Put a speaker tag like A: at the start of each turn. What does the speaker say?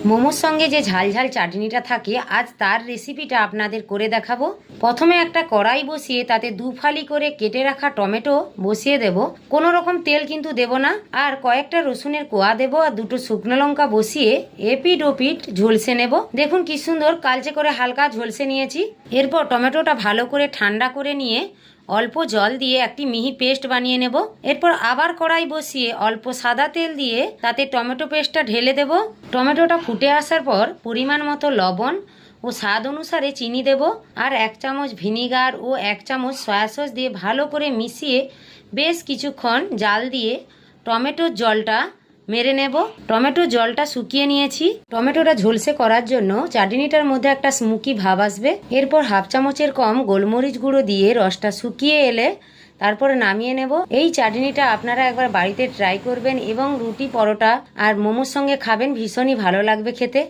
A: মোমোর সঙ্গে যে ঝাল ঝাল চাটনিটা থাকে, আজ তার রেসিপিটা আপনাদের করে দেখাবো। প্রথমে একটা কড়াই বসিয়ে তাতে 2 ফালি করে কেটে রাখা টমেটো বসিয়ে দেব। কোনো রকম তেল কিন্তু দেব না। আর কয়েকটা রসুনের কোয়া দেব আর 2টো শুকনো লঙ্কা বসিয়ে এপিট ওপিট ঝলসে নেব। দেখুন কি সুন্দর কালচে করে হালকা ঝলসে নিয়েছি। এরপর টমেটোটা ভালো করে ঠান্ডা করে নিয়ে অল্প জল দিয়ে একটি মিহি পেস্ট বানিয়ে নেব। এরপর আবার কড়াই বসিয়ে অল্প সাদা তেল দিয়ে তাতে টমেটো পেস্টটা ঢেলে দেব। টমেটোটা ফুটে আসার পর পরিমাণ মতো লবণ ও স্বাদ অনুসারে চিনি দেব আর 1 চামচ ভিনিগার ও 1 চামচ সয়া সস দিয়ে ভালো করে মিশিয়ে বেশ কিছুক্ষণ জাল দিয়ে টমেটোর জলটা মেরে নেব। টমেটোর জলটা শুকিয়ে নিয়েছি। টমেটোটা ঝলসে করার জন্য চাটনিটার মধ্যে একটা স্মোকি ভাব আসবে। এরপর 1/2 চামচের কম গোলমরিচ গুঁড়ো দিয়ে রসটা শুকিয়ে এলে তারপরে নামিয়ে নেব। এই চাটনিটা আপনারা একবার বাড়িতে ট্রাই করবেন এবং রুটি পরোটা আর মোমোর সঙ্গে খাবেন, ভীষণই ভালো লাগবে খেতে।